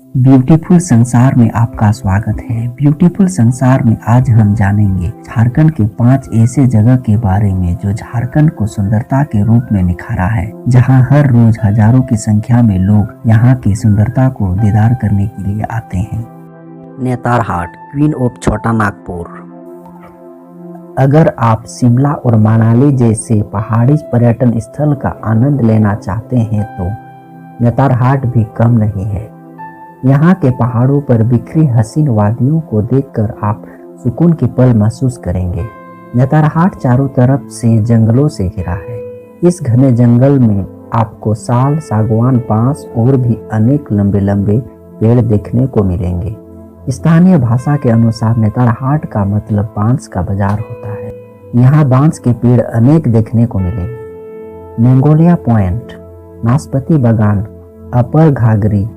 Beautiful संसार में आपका स्वागत है। ब्यूटीफुल संसार में आज हम जानेंगे झारखंड के 5 ऐसे जगह के बारे में जो झारखंड को सुंदरता के रूप में निखारा है, जहां हर रोज हजारों की संख्या में लोग यहां की सुंदरता को दीदार करने के लिए आते हैं। नेतारहाट, क्वीन ऑफ छोटा नागपुर। अगर आप शिमला और मनाली जैसे पहाड़ी पर्यटन स्थल का आनंद लेना चाहते हैं तो नेतारहाट भी कम नहीं है। यहाँ के पहाड़ों पर बिखरी हसीन वादियों को देखकर आप सुकून के पल महसूस करेंगे। नेतारहाट चारों तरफ से जंगलों से घिरा है। इस घने जंगल में आपको साल, सागवान, बांस और भी अनेक लंबे लंबे पेड़ देखने को मिलेंगे। स्थानीय भाषा के अनुसार नेतारहाट का मतलब बांस का बाजार होता है। यहाँ बांस के पेड़ अनेक देखने को मिलेंगे। मंगोलिया पॉइंट, नाशपाती बागान, अपर घाघरी,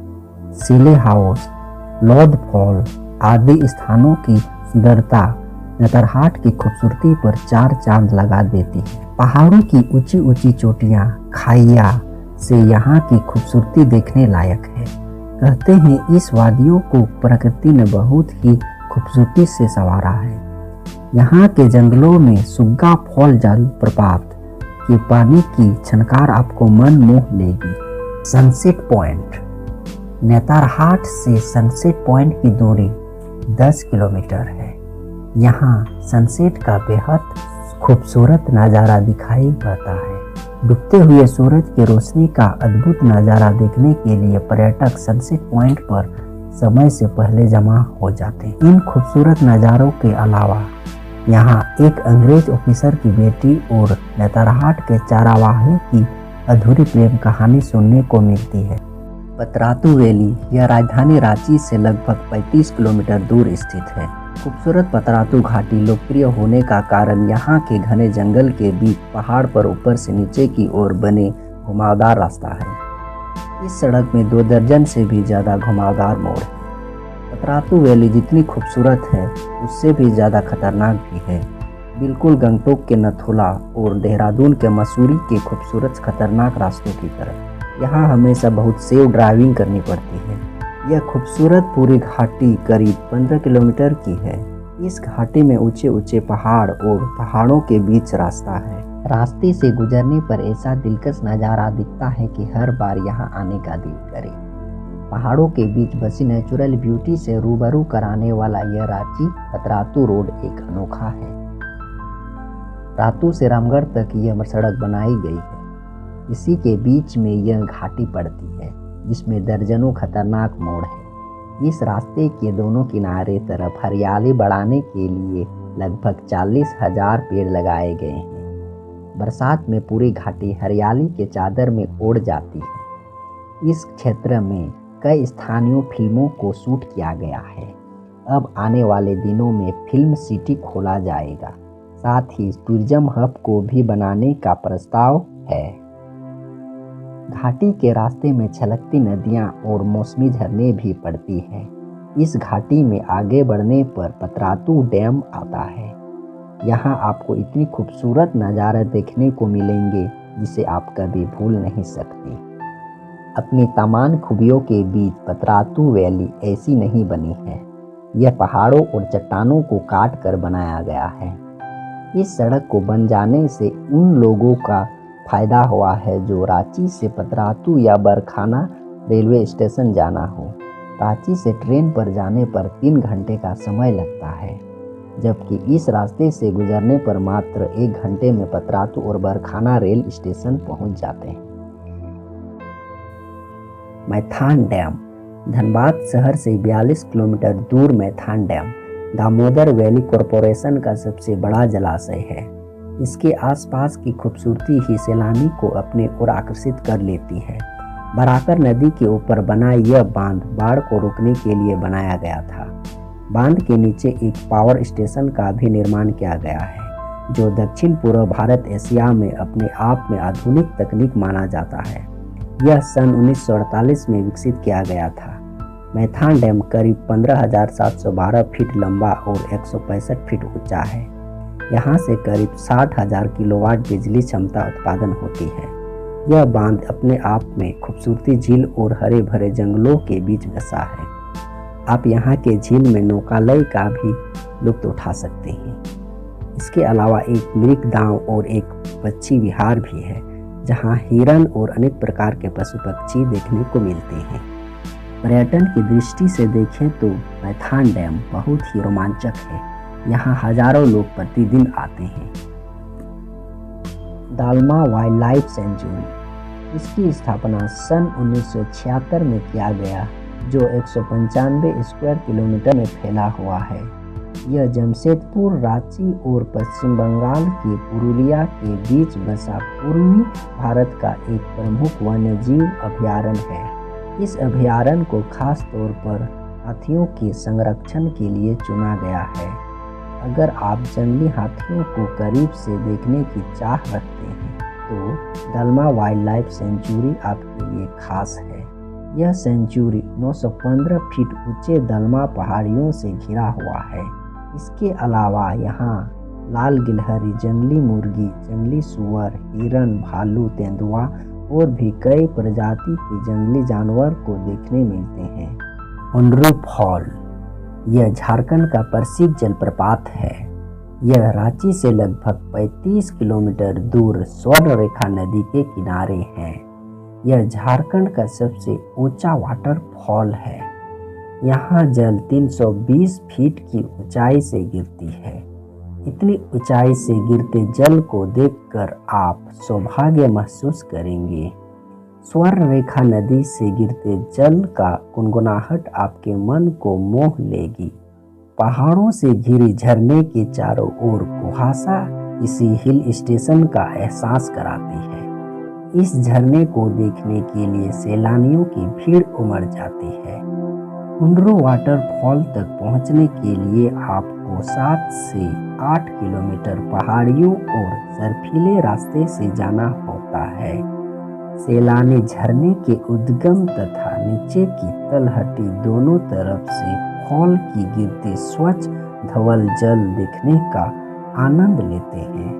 सिले हाउस, लौद फॉल आदि स्थानों की सुंदरता नेतारहाट की खूबसूरती पर 4 चांद लगा देती है। पहाड़ों की ऊंची ऊंची चोटियां, खाइया से यहाँ की खूबसूरती देखने लायक है। कहते हैं इस वादियों को प्रकृति ने बहुत ही खूबसूरती से संवारा है। यहाँ के जंगलों में सुग्गा फॉल जलप्रपात के पानी की छनकार आपको मन मोह लेगी। सनसेट पॉइंट, नेतारहाट से सनसेट पॉइंट की दूरी 10 किलोमीटर है। यहाँ सनसेट का बेहद खूबसूरत नज़ारा दिखाई पड़ता है। डूबते हुए सूरज की रोशनी का अद्भुत नज़ारा देखने के लिए पर्यटक सनसेट पॉइंट पर समय से पहले जमा हो जाते हैं। इन खूबसूरत नज़ारों के अलावा यहाँ एक अंग्रेज ऑफिसर की बेटी और नेतारहाट के चारावाहे की अधूरी प्रेम कहानी सुनने को मिलती है। पतरातू वैली, यह राजधानी रांची से लगभग 35 किलोमीटर दूर स्थित है। खूबसूरत पतरातू घाटी लोकप्रिय होने का कारण यहाँ के घने जंगल के बीच पहाड़ पर ऊपर से नीचे की ओर बने घुमावदार रास्ता है। इस सड़क में 2 दर्जन से भी ज़्यादा घुमावदार मोड़ है। पतरातू वैली जितनी खूबसूरत है उससे भी ज़्यादा खतरनाक भी है। बिल्कुल गंगटोक के नथुला और देहरादून के मसूरी के खूबसूरत खतरनाक रास्तों की तरह यहाँ हमेशा बहुत सेफ ड्राइविंग करनी पड़ती है। यह खूबसूरत पूरी घाटी करीब 15 किलोमीटर की है। इस घाटी में ऊंचे ऊंचे पहाड़ और पहाड़ों के बीच रास्ता है। रास्ते से गुजरने पर ऐसा दिलकश नज़ारा दिखता है कि हर बार यहाँ आने का दिल करे। पहाड़ों के बीच बसी नेचुरल ब्यूटी से रूबरू कराने वाला यह रांची पतरातू रोड एक अनोखा है। रातू से रामगढ़ तक यह सड़क बनाई गई है। इसी के बीच में यह घाटी पड़ती है जिसमें दर्जनों खतरनाक मोड़ है। इस रास्ते के दोनों किनारे तरफ हरियाली बढ़ाने के लिए लगभग 40,000 पेड़ लगाए गए हैं। बरसात में पूरी घाटी हरियाली के चादर में ओढ़ जाती है। इस क्षेत्र में कई स्थानीय फिल्मों को शूट किया गया है। अब आने वाले दिनों में फिल्म सिटी खोला जाएगा। साथ ही टूरिज्म हब को भी बनाने का प्रस्ताव है। घाटी के रास्ते में छलकती नदियां और मौसमी झरने भी पड़ती हैं। इस घाटी में आगे बढ़ने पर पतरातू डैम आता है। यहाँ आपको इतनी खूबसूरत नज़ारे देखने को मिलेंगे जिसे आप कभी भूल नहीं सकते। अपनी तमाम खूबियों के बीच पतरातू वैली ऐसी नहीं बनी है। यह पहाड़ों और चट्टानों को काट कर बनाया गया है। इस सड़क को बन जाने से उन लोगों का फायदा हुआ है जो रांची से पतरातू या बरखाना रेलवे स्टेशन जाना हो। रांची से ट्रेन पर जाने पर 3 घंटे का समय लगता है, जबकि इस रास्ते से गुजरने पर मात्र 1 घंटे में पतरातू और बरखाना रेल स्टेशन पहुंच जाते हैं। मैथान डैम, धनबाद शहर से 42 किलोमीटर दूर Maithon dam Damodar valley corporation का सबसे बड़ा जलाशय है। इसके आसपास की खूबसूरती ही सैलानी को अपने ओर आकर्षित कर लेती है। बराकर नदी के ऊपर बना यह बांध बाढ़ को रोकने के लिए बनाया गया था। बांध के नीचे एक पावर स्टेशन का भी निर्माण किया गया है, जो दक्षिण पूर्व भारत एशिया में अपने आप में आधुनिक तकनीक माना जाता है। यह सन 1948 में विकसित किया गया था। मैथान डैम करीब 15,712 फीट लंबा और 165 फीट ऊंचा है। यहाँ से करीब 60,000 किलोवाट बिजली क्षमता उत्पादन होती है। यह बांध अपने आप में खूबसूरती झील और हरे भरे जंगलों के बीच बसा है। आप यहाँ के झील में नौकालय का भी लुत्फ उठा सकते हैं। इसके अलावा एक मृग दांव और एक पक्षी विहार भी है, जहाँ हिरन और अनेक प्रकार के पशु पक्षी देखने को मिलते हैं। पर्यटन की दृष्टि से देखें तो मैथान डैम बहुत ही रोमांचक है। यहाँ हजारों लोग प्रतिदिन आते हैं। दालमा वाइल्ड लाइफ सेंचुरी, इसकी स्थापना सन 1976 में किया गया, जो 195 स्क्वायर किलोमीटर में फैला हुआ है। यह जमशेदपुर, रांची और पश्चिम बंगाल के पुरुलिया के बीच बसा पूर्वी भारत का एक प्रमुख वन्यजीव अभयारण्य है। इस अभयारण्य को खास तौर पर हाथियों के संरक्षण के लिए चुना गया है। अगर आप जंगली हाथियों को करीब से देखने की चाह रखते हैं तो दालमा वाइल्ड लाइफ सेंचुरी आपके लिए खास है। यह सेंचुरी 915 फीट ऊंचे दालमा पहाड़ियों से घिरा हुआ है। इसके अलावा यहाँ लाल गिलहरी, जंगली मुर्गी, जंगली सूअर, हिरन, भालू, तेंदुआ और भी कई प्रजाति के जंगली जानवर को देखने मिलते हैं। हुंड्रू फॉल, यह झारखंड का प्रसिद्ध जलप्रपात है। यह रांची से लगभग 35 किलोमीटर दूर स्वर्ण रेखा नदी के किनारे है। यह झारखंड का सबसे ऊंचा वाटरफॉल है। यहाँ जल 320 फीट की ऊंचाई से गिरती है। इतनी ऊंचाई से गिरते जल को देखकर आप सौभाग्य महसूस करेंगे। स्वर्ण रेखा नदी से गिरते जल का गुनगुनाहट आपके मन को मोह लेगी। पहाड़ों से घिरी झरने के चारों ओर कुहासा किसी हिल स्टेशन का एहसास कराती है। इस झरने को देखने के लिए सैलानियों की भीड़ उमड़ जाती है। हुंड्रू वाटरफॉल तक पहुंचने के लिए आपको 7 से 8 किलोमीटर पहाड़ियों और बर्फीले रास्ते से जाना होता है। सैलानी झरने के उद्गम तथा नीचे की तलहटी दोनों तरफ से फॉल की गिरती स्वच्छ धवल जल देखने का आनंद लेते हैं।